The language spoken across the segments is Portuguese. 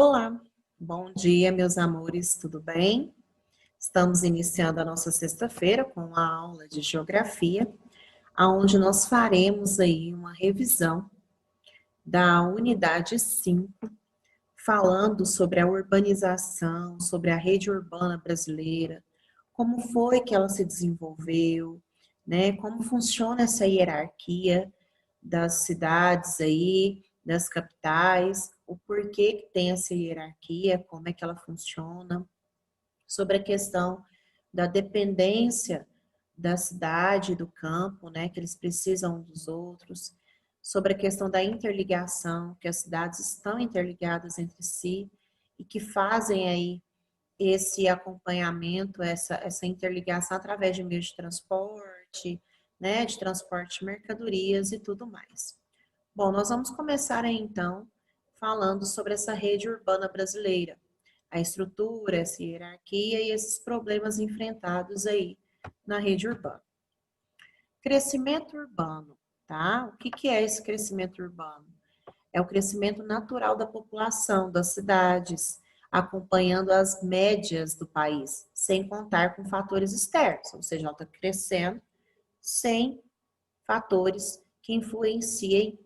Olá, bom dia, meus amores, tudo bem? Estamos iniciando a nossa sexta-feira com a aula de Geografia, onde nós faremos aí uma revisão da unidade 5, falando sobre a urbanização, sobre a rede urbana brasileira, como foi que ela se desenvolveu, né? Como funciona essa hierarquia das cidades aí, das capitais, o porquê que tem essa hierarquia, como é que ela funciona, sobre a questão da dependência da cidade e do campo, né, que eles precisam um dos outros, sobre a questão da interligação, que as cidades estão interligadas entre si e que fazem aí esse acompanhamento, essa interligação através de meios de transporte, né, de transporte de mercadorias e tudo mais. Bom, nós vamos começar aí, então, falando sobre essa rede urbana brasileira, a estrutura, essa hierarquia e esses problemas enfrentados aí na rede urbana. Crescimento urbano, tá? O que é esse crescimento urbano? É o crescimento natural da população, das cidades, acompanhando as médias do país, sem contar com fatores externos, ou seja, ela está crescendo sem fatores que influenciem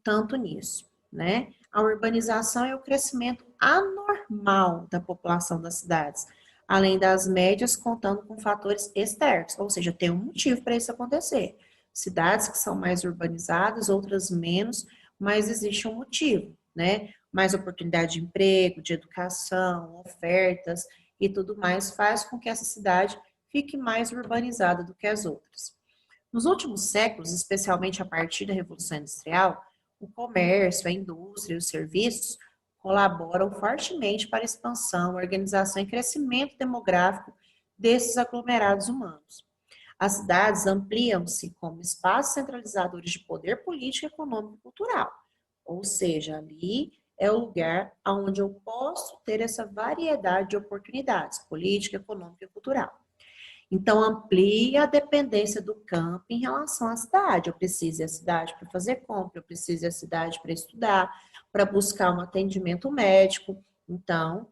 tanto nisso, né? A urbanização é o crescimento anormal da população das cidades, além das médias contando com fatores externos, ou seja, tem um motivo para isso acontecer. Cidades que são mais urbanizadas, outras menos, mas existe um motivo, né? Mais oportunidade de emprego, de educação, ofertas e tudo mais faz com que essa cidade fique mais urbanizada do que as outras. Nos últimos séculos, especialmente a partir da Revolução Industrial, o comércio, a indústria e os serviços colaboram fortemente para a expansão, organização e crescimento demográfico desses aglomerados humanos. As cidades ampliam-se como espaços centralizadores de poder político, econômico e cultural. Ou seja, ali é o lugar onde eu posso ter essa variedade de oportunidades política, econômica e cultural. Então, amplia a dependência do campo em relação à cidade. Eu preciso ir à cidade para fazer compra, eu preciso ir à cidade para estudar, para buscar um atendimento médico. Então,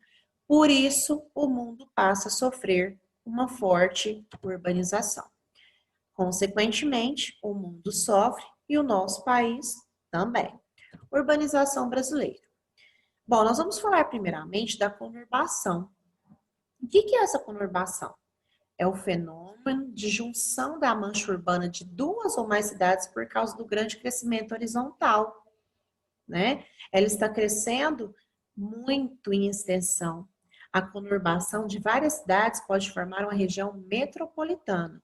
por isso, o mundo passa a sofrer uma forte urbanização. Consequentemente, o mundo sofre e o nosso país também. Urbanização brasileira. Bom, nós vamos falar primeiramente da conurbação. O que é essa conurbação? É o fenômeno de junção da mancha urbana de duas ou mais cidades por causa do grande crescimento horizontal, né? Ela está crescendo muito em extensão. A conurbação de várias cidades pode formar uma região metropolitana.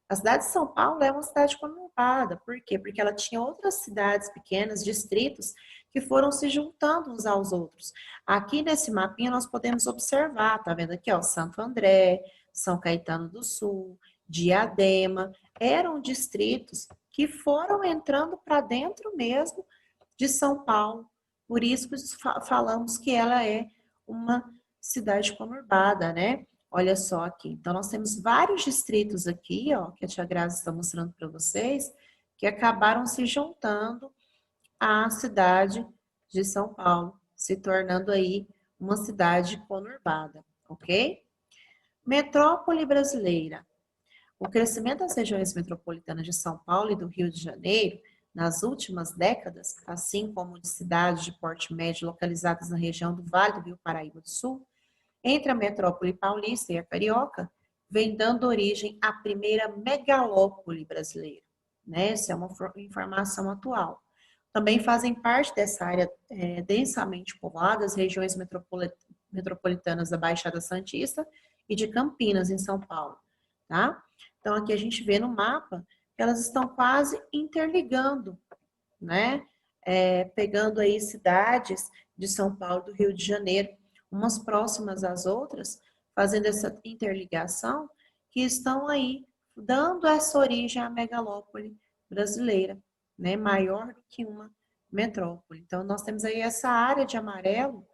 A cidade de São Paulo é uma cidade conurbada. Por quê? Porque ela tinha outras cidades pequenas, distritos, que foram se juntando uns aos outros. Aqui nesse mapinha nós podemos observar, tá vendo aqui, ó, Santo André, São Caetano do Sul, Diadema, eram distritos que foram entrando para dentro mesmo de São Paulo. Por isso que falamos que ela é uma cidade conurbada, né? Olha só aqui. Então, nós temos vários distritos aqui, ó, que a tia Grazi está mostrando para vocês, que acabaram se juntando à cidade de São Paulo, se tornando aí uma cidade conurbada, ok? Metrópole brasileira. O crescimento das regiões metropolitanas de São Paulo e do Rio de Janeiro nas últimas décadas, assim como de cidades de porte médio localizadas na região do Vale do Rio Paraíba do Sul, entre a metrópole paulista e a carioca, vem dando origem à primeira megalópole brasileira. Né? Essa é uma informação atual. Também fazem parte dessa área densamente povoada as regiões metropolitanas da Baixada Santista e de Campinas, em São Paulo. Tá? Então, aqui a gente vê no mapa que elas estão quase interligando, né? Pegando aí cidades de São Paulo, do Rio de Janeiro, umas próximas às outras, fazendo essa interligação, que estão aí dando essa origem à megalópole brasileira, né? Maior do que uma metrópole. Então, nós temos aí essa área de amarelo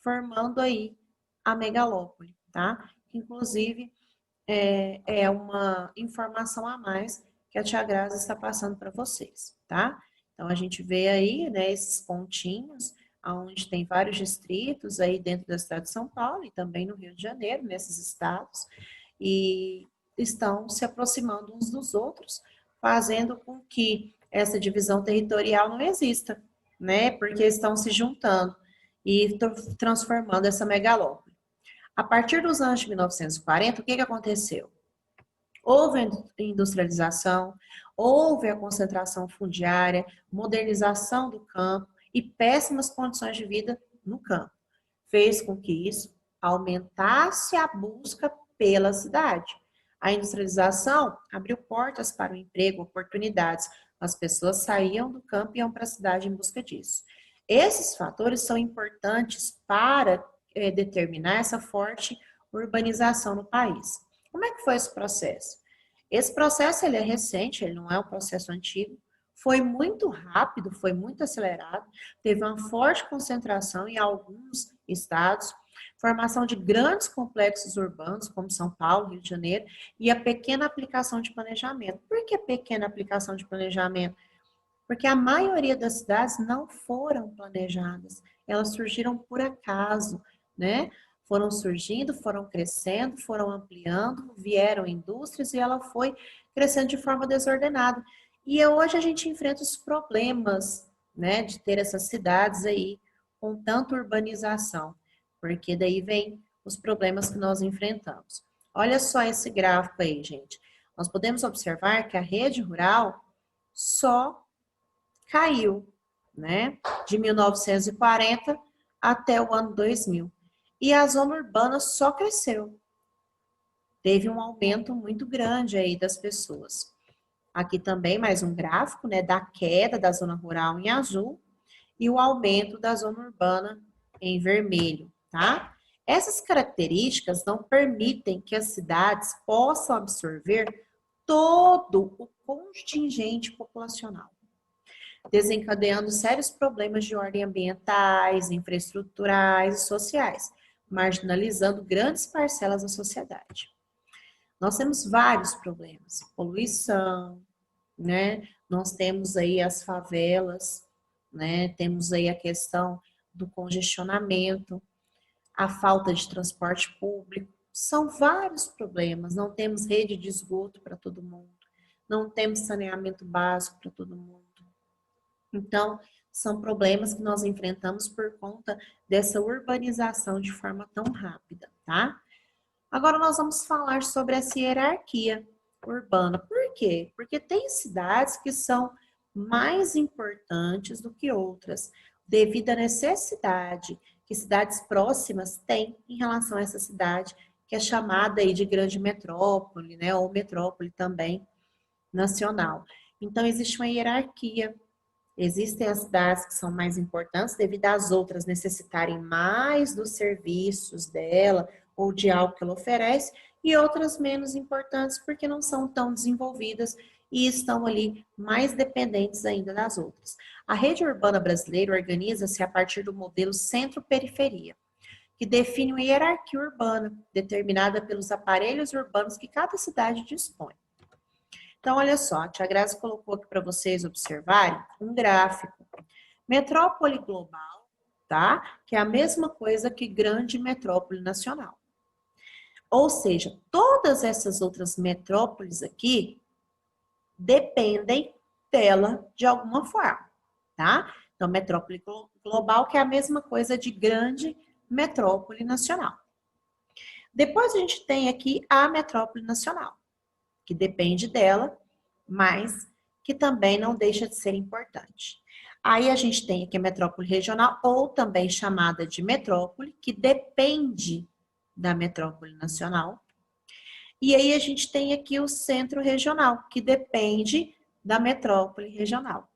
formando aí a megalópole, tá? Que, inclusive, é uma informação a mais que a tia Grazi está passando para vocês, tá? Então, a gente vê aí, né, esses pontinhos, onde tem vários distritos aí dentro da cidade de São Paulo e também no Rio de Janeiro, nesses estados, e estão se aproximando uns dos outros, fazendo com que essa divisão territorial não exista, né? Porque estão se juntando e transformando essa megalópole. A partir dos anos de 1940, o que aconteceu? Houve a industrialização, houve a concentração fundiária, modernização do campo e péssimas condições de vida no campo. Fez com que isso aumentasse a busca pela cidade. A industrialização abriu portas para o emprego, oportunidades. As pessoas saíam do campo e iam para a cidade em busca disso. Esses fatores são importantes para determinar essa forte urbanização no país. Como é que foi esse processo? Esse processo ele é recente, ele não é um processo antigo. Foi muito rápido, foi muito acelerado, teve uma forte concentração em alguns estados, formação de grandes complexos urbanos, como São Paulo, Rio de Janeiro, e a pequena aplicação de planejamento. Por que pequena aplicação de planejamento? Porque a maioria das cidades não foram planejadas, elas surgiram por acaso, né? Foram surgindo, foram crescendo, foram ampliando, vieram indústrias e ela foi crescendo de forma desordenada. E hoje a gente enfrenta os problemas, né, de ter essas cidades aí com tanta urbanização, porque daí vem os problemas que nós enfrentamos. Olha só esse gráfico aí, gente. Nós podemos observar que a rede rural só caiu, né, de 1940 até o ano 2000. E a zona urbana só cresceu. Teve um aumento muito grande aí das pessoas. Aqui também mais um gráfico, né, da queda da zona rural em azul e o aumento da zona urbana em vermelho, tá? Essas características não permitem que as cidades possam absorver todo o contingente populacional, desencadeando sérios problemas de ordem ambientais, infraestruturais e sociais, marginalizando grandes parcelas da sociedade. Nós temos vários problemas, poluição, né? Nós temos aí as favelas, né? Temos aí a questão do congestionamento, a falta de transporte público. São vários problemas. Não temos rede de esgoto para todo mundo, não temos saneamento básico para todo mundo. Então, são problemas que nós enfrentamos por conta dessa urbanização de forma tão rápida, tá? Agora nós vamos falar sobre essa hierarquia urbana. Por quê? Porque tem cidades que são mais importantes do que outras, devido à necessidade que cidades próximas têm em relação a essa cidade, que é chamada aí de grande metrópole, né, ou metrópole também nacional. Então existe uma hierarquia. Existem as cidades que são mais importantes devido às outras necessitarem mais dos serviços dela ou de algo que ela oferece, e outras menos importantes porque não são tão desenvolvidas e estão ali mais dependentes ainda das outras. A rede urbana brasileira organiza-se a partir do modelo centro-periferia, que define uma hierarquia urbana determinada pelos aparelhos urbanos que cada cidade dispõe. Então, olha só, a tia Grazi colocou aqui para vocês observarem um gráfico. Metrópole global, tá? Que é a mesma coisa que grande metrópole nacional. Ou seja, todas essas outras metrópoles aqui dependem dela de alguma forma, tá? Então, metrópole global que é a mesma coisa de grande metrópole nacional. Depois a gente tem aqui a metrópole nacional, que depende dela, mas que também não deixa de ser importante. Aí a gente tem aqui a metrópole regional, ou também chamada de metrópole, que depende da metrópole nacional. E aí a gente tem aqui o centro regional, que depende da metrópole regional,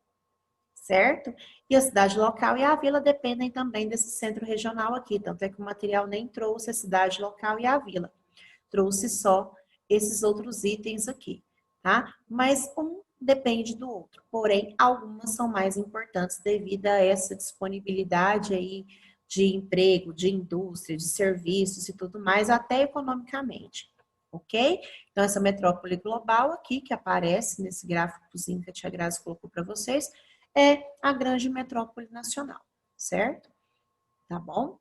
certo? E a cidade local e a vila dependem também desse centro regional aqui, tanto é que o material nem trouxe a cidade local e a vila, trouxe só esses outros itens aqui, tá? Mas um depende do outro, porém algumas são mais importantes devido a essa disponibilidade aí de emprego, de indústria, de serviços e tudo mais, até economicamente, ok? Então essa metrópole global aqui, que aparece nesse gráficozinho que a tia Grazi colocou para vocês, é a grande metrópole nacional, certo? tá bom?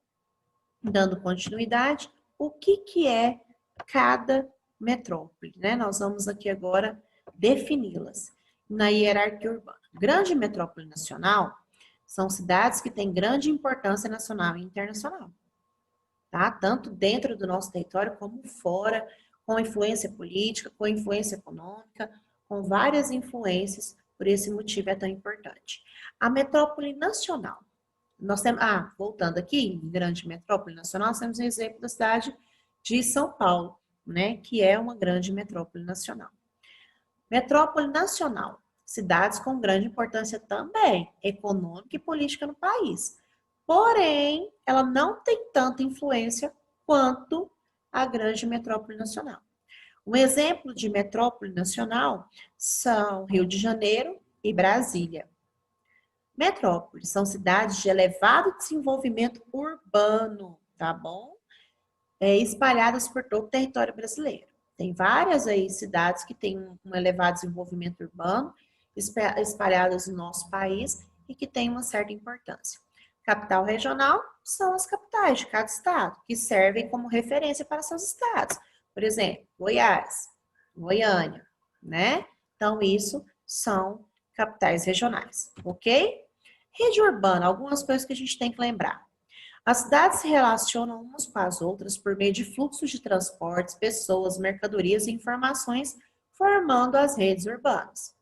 Dando continuidade, o que é cada metrópole, né? Nós vamos aqui agora defini-las na hierarquia urbana. Grande metrópole nacional são cidades que têm grande importância nacional e internacional, tá? Tanto dentro do nosso território como fora, com influência política, com influência econômica, com várias influências, por esse motivo é tão importante. A metrópole nacional. Nós temos, voltando aqui, em grande metrópole nacional, nós temos um exemplo da cidade de São Paulo, né, que é uma grande metrópole nacional. Metrópole nacional, cidades com grande importância também, econômica e política no país. Porém, ela não tem tanta influência quanto a grande metrópole nacional. Um exemplo de metrópole nacional são Rio de Janeiro e Brasília. Metrópoles são cidades de elevado desenvolvimento urbano, tá bom? Espalhadas por todo o território brasileiro. Tem várias aí cidades que têm um elevado desenvolvimento urbano, espalhadas no nosso país e que têm uma certa importância. Capital regional são as capitais de cada estado, que servem como referência para seus estados. Por exemplo, Goiás, Goiânia, né? Então, isso são capitais regionais, ok? Rede urbana, algumas coisas que a gente tem que lembrar. As cidades se relacionam umas com as outras por meio de fluxos de transportes, pessoas, mercadorias e informações, formando as redes urbanas.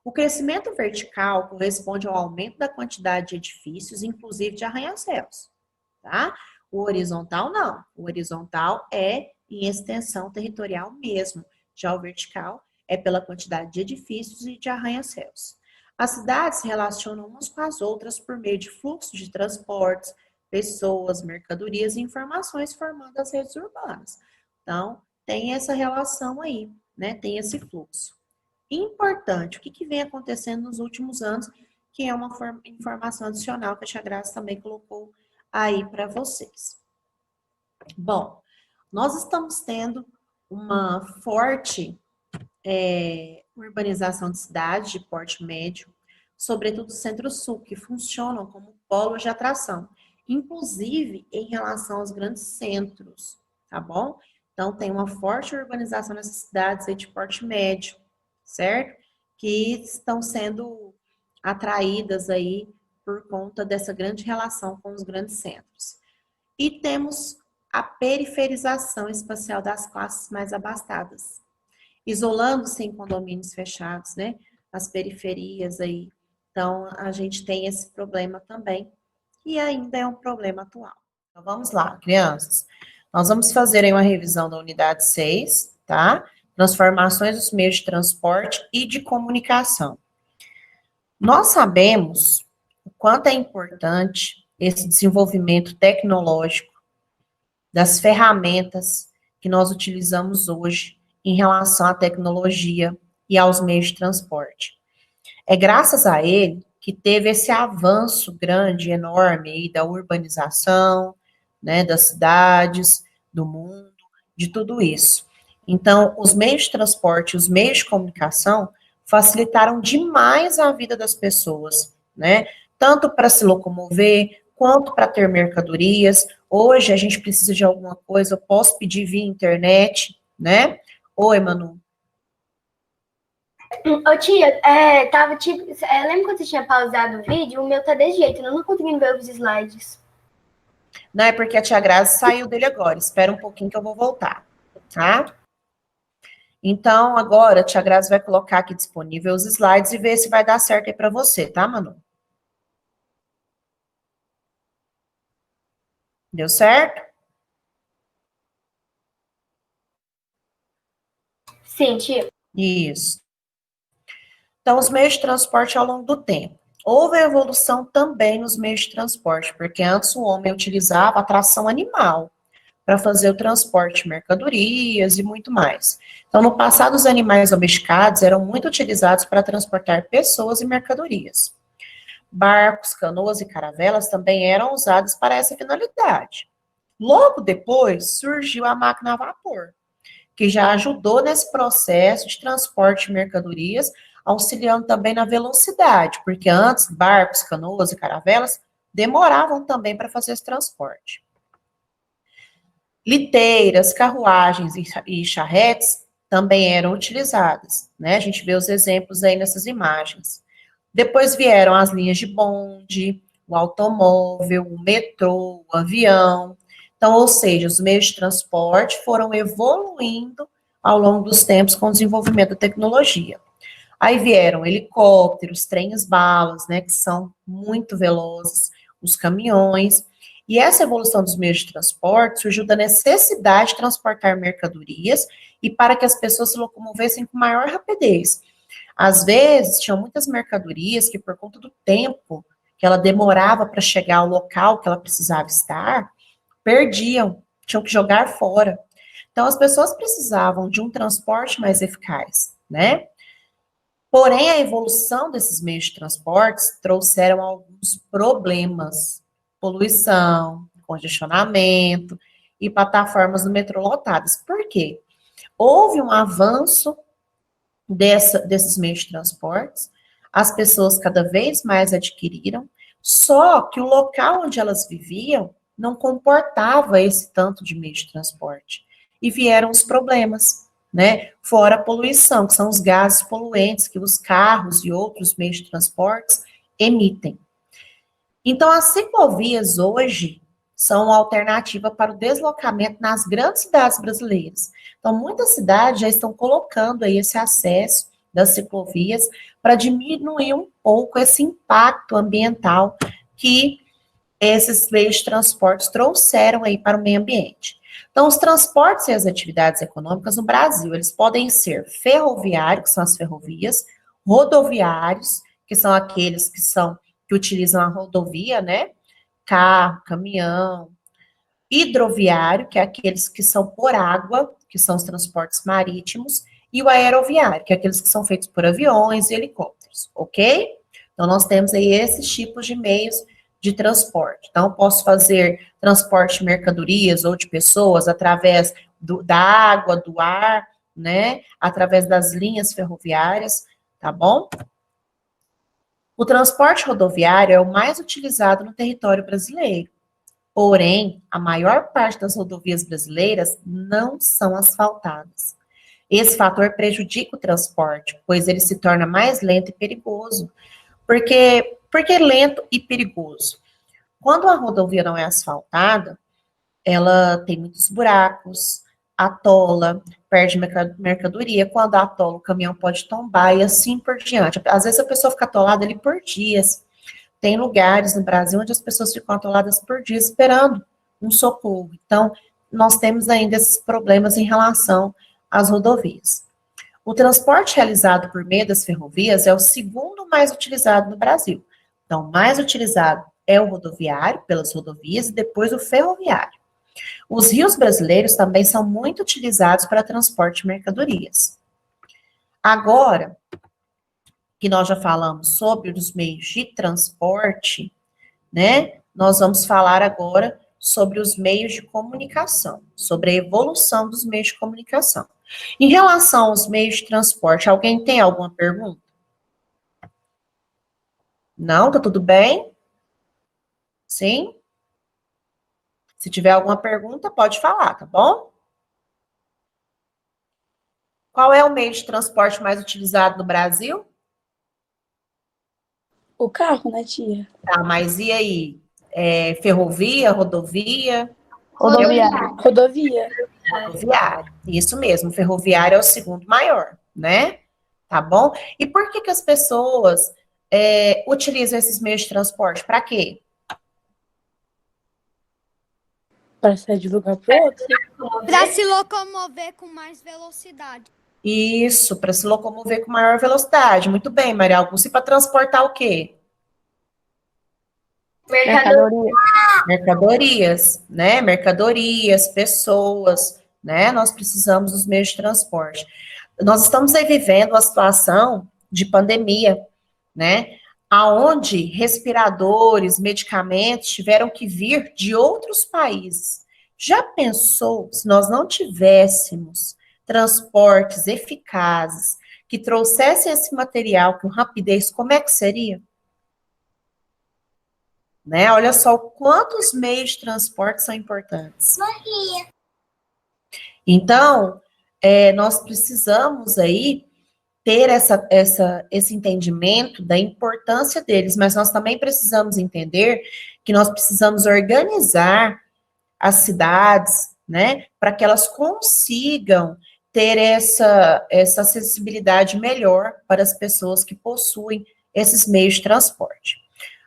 O crescimento vertical corresponde ao aumento da quantidade de edifícios, inclusive de arranha-céus, tá? O horizontal não. O horizontal é em extensão territorial mesmo. Já o vertical é pela quantidade de edifícios e de arranha-céus. As cidades se relacionam umas com as outras por meio de fluxos de transportes, pessoas, mercadorias e informações formando as redes urbanas. Então, tem essa relação aí, né? Tem esse fluxo. Importante, o que vem acontecendo nos últimos anos, que é uma informação adicional que a Tia Graça também colocou aí para vocês. Bom, nós estamos tendo uma forte urbanização de cidades de porte médio, sobretudo o centro-sul, que funcionam como polos de atração, inclusive em relação aos grandes centros, tá bom? Então, tem uma forte urbanização nessas cidades aí de porte médio, certo? Que estão sendo atraídas aí por conta dessa grande relação com os grandes centros. E temos a periferização espacial das classes mais abastadas, isolando-se em condomínios fechados, né? As periferias aí. Então, a gente tem esse problema também, que ainda é um problema atual. Então, vamos lá, crianças. Nós vamos fazer aí uma revisão da unidade 6, tá? Transformações dos meios de transporte e de comunicação. Nós sabemos o quanto é importante esse desenvolvimento tecnológico das ferramentas que nós utilizamos hoje em relação à tecnologia e aos meios de transporte. É graças a ele que teve esse avanço grande, enorme aí da urbanização, né, das cidades, do mundo, de tudo isso. Então, os meios de transporte, os meios de comunicação facilitaram demais a vida das pessoas, né? Tanto para se locomover, quanto para ter mercadorias. Hoje a gente precisa de alguma coisa, eu posso pedir via internet, né? Oi, Manu. Ô tia, lembra quando você tinha pausado o vídeo? O meu tá desse jeito, eu não conseguindo ver os slides. Não, é porque a tia Grazi saiu dele agora. Espera um pouquinho que eu vou voltar, tá? Então, agora a tia Grazi vai colocar aqui disponível os slides e ver se vai dar certo aí para você, tá, Manu? Deu certo? Sim, tia. Isso. Então, os meios de transporte ao longo do tempo. Houve evolução também nos meios de transporte, porque antes o homem utilizava a tração animal para fazer o transporte de mercadorias e muito mais. Então, no passado, os animais domesticados eram muito utilizados para transportar pessoas e mercadorias. Barcos, canoas e caravelas também eram usados para essa finalidade. Logo depois, surgiu a máquina a vapor, que já ajudou nesse processo de transporte de mercadorias, auxiliando também na velocidade, porque antes barcos, canoas e caravelas demoravam também para fazer esse transporte. Liteiras, carruagens e charretes também eram utilizadas, né? A gente vê os exemplos aí nessas imagens. Depois vieram as linhas de bonde, o automóvel, o metrô, o avião. Então, ou seja, os meios de transporte foram evoluindo ao longo dos tempos com o desenvolvimento da tecnologia. Aí vieram helicópteros, trens-balas, né, que são muito velozes, os caminhões. E essa evolução dos meios de transporte surgiu da necessidade de transportar mercadorias e para que as pessoas se locomovessem com maior rapidez. Às vezes, tinham muitas mercadorias que, por conta do tempo que ela demorava para chegar ao local que ela precisava estar, perdiam, tinham que jogar fora. Então, as pessoas precisavam de um transporte mais eficaz, né? Porém, a evolução desses meios de transportes trouxeram alguns problemas: poluição, congestionamento e plataformas do metrô lotadas. Por quê? Houve um avanço desses meios de transportes, as pessoas cada vez mais adquiriram, só que o local onde elas viviam não comportava esse tanto de meio de transporte. E vieram os problemas, né? Fora a poluição, que são os gases poluentes que os carros e outros meios de transportes emitem. Então, as ciclovias hoje são uma alternativa para o deslocamento nas grandes cidades brasileiras. Então, muitas cidades já estão colocando aí esse acesso das ciclovias para diminuir um pouco esse impacto ambiental que esses meios de transportes trouxeram aí para o meio ambiente. Então, os transportes e as atividades econômicas no Brasil, eles podem ser ferroviários, que são as ferrovias, rodoviários, que são aqueles que utilizam a rodovia, né? Carro, caminhão, hidroviário, que é aqueles que são por água, que são os transportes marítimos, e o aeroviário, que é aqueles que são feitos por aviões e helicópteros, ok? Então, nós temos aí esses tipos de meios de transporte. Então, eu posso fazer transporte de mercadorias ou de pessoas através da água, do ar, né? Através das linhas ferroviárias, tá bom? O transporte rodoviário é o mais utilizado no território brasileiro. Porém, a maior parte das rodovias brasileiras não são asfaltadas. Esse fator prejudica o transporte, pois ele se torna mais lento e perigoso. Por que lento e perigoso? Quando a rodovia não é asfaltada, ela tem muitos buracos, atola, perde mercadoria. Quando atola, o caminhão pode tombar e assim por diante. Às vezes a pessoa fica atolada ali por dias. Tem lugares no Brasil onde as pessoas ficam atoladas por dias esperando um socorro. Então, nós temos ainda esses problemas em relação às rodovias. O transporte realizado por meio das ferrovias é o segundo mais utilizado no Brasil. Então, o mais utilizado é o rodoviário, pelas rodovias, e depois o ferroviário. Os rios brasileiros também são muito utilizados para transporte de mercadorias. Agora, que nós já falamos sobre os meios de transporte, né? Nós vamos falar agora sobre os meios de comunicação, sobre a evolução dos meios de comunicação. Em relação aos meios de transporte, alguém tem alguma pergunta? Não? Tá tudo bem? Sim? Se tiver alguma pergunta, pode falar, tá bom? Qual é o meio de transporte mais utilizado no Brasil? O carro, né, tia? Tá, mas e aí? Ferrovia, rodovia? Rodoviário. Rodovia. Rodoviário. Isso mesmo, ferroviário é o segundo maior, né? Tá bom? E por que as pessoas utilizam esses meios de transporte? Para quê? Para sair de um lugar para o outro. Para se locomover com mais velocidade. Isso, para se locomover com maior velocidade. Muito bem, Maria Augusta. E para transportar o quê? Mercadoria. Mercadorias, né? Mercadorias, pessoas, né? Nós precisamos dos meios de transporte. Nós estamos aí vivendo uma situação de pandemia, né? Aonde respiradores, medicamentos tiveram que vir de outros países. Já pensou se nós não tivéssemos transportes eficazes que trouxessem esse material com rapidez, como é que seria? né? Olha só quantos meios de transporte são importantes. Então, nós precisamos aí ter esse entendimento da importância deles, mas nós também precisamos entender que nós precisamos organizar as cidades, né, para que elas consigam ter essa acessibilidade melhor para as pessoas que possuem esses meios de transporte.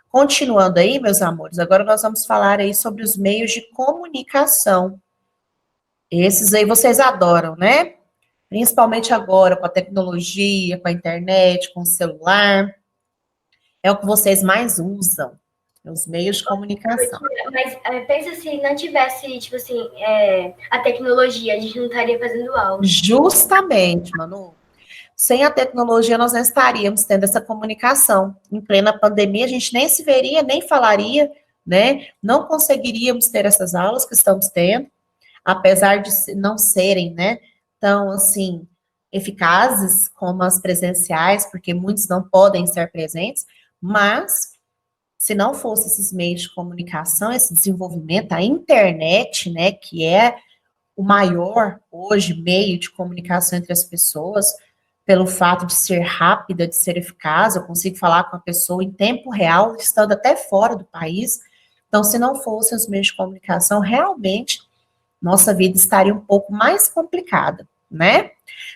Continuando aí, meus amores, agora nós vamos falar aí sobre os meios de comunicação. Esses aí vocês adoram, né? Principalmente agora com a tecnologia, com a internet, com o celular. É o que vocês mais usam, os meios de comunicação. Mas pensa se não tivesse, tipo assim, a tecnologia, a gente não estaria fazendo aula. Justamente, Manu. Sem a tecnologia, nós não estaríamos tendo essa comunicação. Em plena pandemia, a gente nem se veria, nem falaria, né? Não conseguiríamos ter essas aulas que estamos tendo, apesar de não serem, né, tão, assim, eficazes como as presenciais, porque muitos não podem ser presentes, mas se não fosse esses meios de comunicação, esse desenvolvimento, a internet, né, que é o maior, hoje, meio de comunicação entre as pessoas, pelo fato de ser rápida, de ser eficaz, eu consigo falar com a pessoa em tempo real, estando até fora do país. Então, se não fossem os meios de comunicação, realmente, nossa vida estaria um pouco mais complicada, né?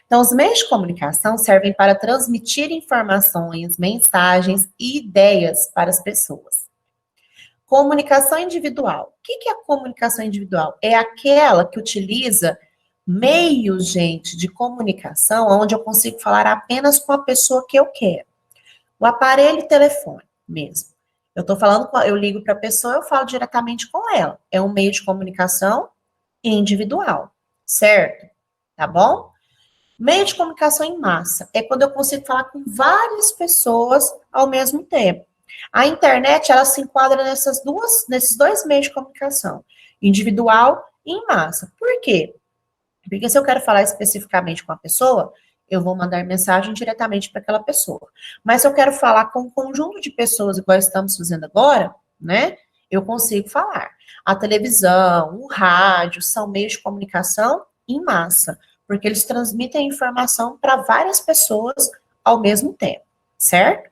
Então, os meios de comunicação servem para transmitir informações, mensagens e ideias para as pessoas. Comunicação individual. O que é a comunicação individual? É aquela que utiliza meios, gente, de comunicação, onde eu consigo falar apenas com a pessoa que eu quero. O aparelho telefone mesmo. Eu tô falando, eu ligo para a pessoa, eu falo diretamente com ela. É um meio de comunicação individual, certo? Tá bom? Meio de comunicação em massa é quando eu consigo falar com várias pessoas ao mesmo tempo. A internet, ela se enquadra nesses dois meios de comunicação, individual e em massa. Por quê? Porque se eu quero falar especificamente com a pessoa, eu vou mandar mensagem diretamente para aquela pessoa. Mas se eu quero falar com um conjunto de pessoas, igual estamos fazendo agora, né? Eu consigo falar. A televisão, o rádio, são meios de comunicação em massa, porque eles transmitem informação para várias pessoas ao mesmo tempo, certo?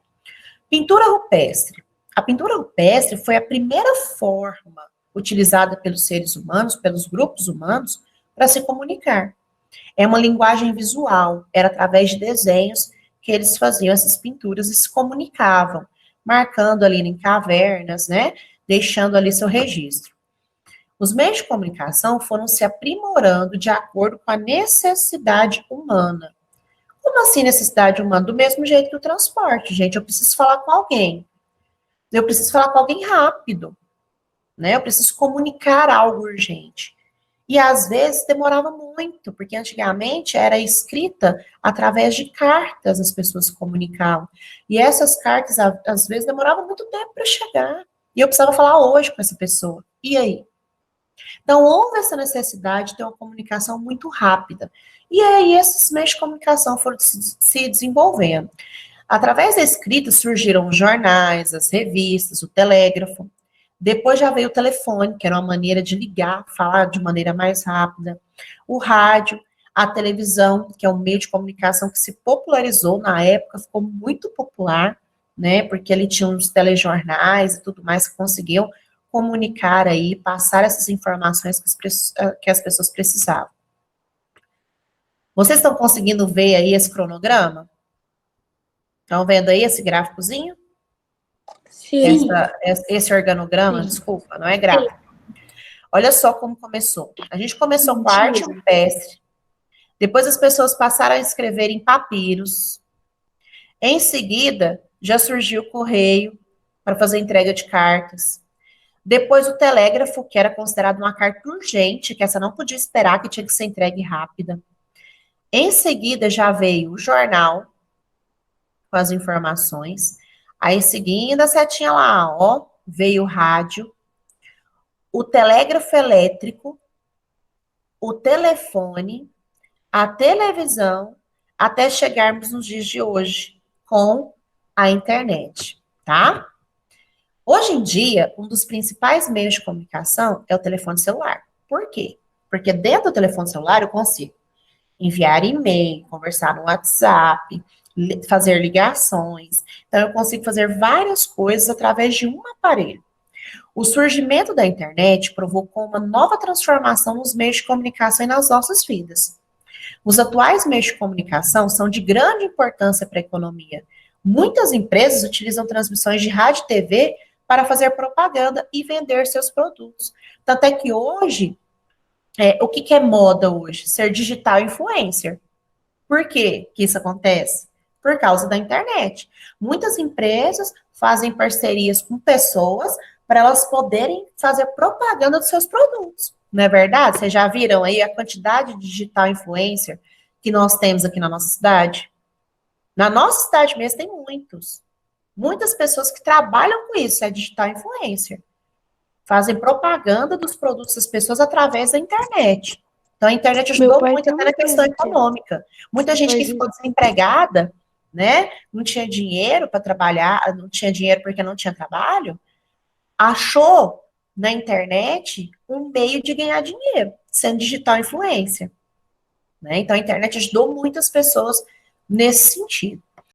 Pintura rupestre. A pintura rupestre foi a primeira forma utilizada pelos seres humanos, pelos grupos humanos, para se comunicar. É uma linguagem visual, era através de desenhos que eles faziam essas pinturas e se comunicavam, marcando ali em cavernas, né, deixando ali seu registro. Os meios de comunicação foram se aprimorando de acordo com a necessidade humana. Como assim necessidade humana? Do mesmo jeito que o transporte, gente. Eu preciso falar com alguém. Eu preciso falar com alguém rápido, né? Eu preciso comunicar algo urgente. E às vezes demorava muito, porque antigamente era escrita através de cartas, as pessoas se comunicavam. E essas cartas, às vezes, demoravam muito tempo para chegar. E eu precisava falar hoje com essa pessoa. E aí? Então, houve essa necessidade de ter uma comunicação muito rápida. E aí, esses meios de comunicação foram se desenvolvendo. Através da escrita, surgiram os jornais, as revistas, o telégrafo. Depois já veio o telefone, que era uma maneira de ligar, falar de maneira mais rápida. O rádio, a televisão, que é um meio de comunicação que se popularizou na época, ficou muito popular, né? Porque ele tinha uns telejornais e tudo mais que conseguiam comunicar aí, passar essas informações que as pessoas precisavam. Vocês estão conseguindo ver aí esse cronograma? Estão vendo aí esse gráficozinho? Sim. Esse organograma, Sim. desculpa, não é gráfico. Olha só como começou. A gente começou com a arte rupestre, depois as pessoas passaram a escrever em papiros. Em seguida, já surgiu o correio para fazer entrega de cartas. Depois o telégrafo, que era considerado uma carta urgente, que essa não podia esperar, que tinha que ser entregue rápida. Em seguida já veio o jornal, com as informações. Aí seguindo a setinha lá, ó, veio o rádio, o telégrafo elétrico, o telefone, a televisão, até chegarmos nos dias de hoje, com a internet, tá? Hoje em dia, um dos principais meios de comunicação é o telefone celular. Por quê? Porque dentro do telefone celular eu consigo enviar e-mail, conversar no WhatsApp, fazer ligações. Então, eu consigo fazer várias coisas através de um aparelho. O surgimento da internet provocou uma nova transformação nos meios de comunicação e nas nossas vidas. Os atuais meios de comunicação são de grande importância para a economia. Muitas empresas utilizam transmissões de rádio e TV para fazer propaganda e vender seus produtos. Tanto é que hoje, o que é moda hoje? Ser digital influencer. Por quê que isso acontece? Por causa da internet. Muitas empresas fazem parcerias com pessoas para elas poderem fazer propaganda dos seus produtos. Não é verdade? Vocês já viram aí a quantidade de digital influencer que nós temos aqui na nossa cidade? Na nossa cidade mesmo tem muitos. Muitas pessoas que trabalham com isso, é digital influencer. Fazem propaganda dos produtos das pessoas através da internet. Então, a internet ajudou muito até na questão econômica. Muita gente que ficou desempregada, né? Não tinha dinheiro para trabalhar, não tinha dinheiro porque não tinha trabalho, achou na internet um meio de ganhar dinheiro, sendo digital influencer. Né? Então, a internet ajudou muitas pessoas nesse sentido.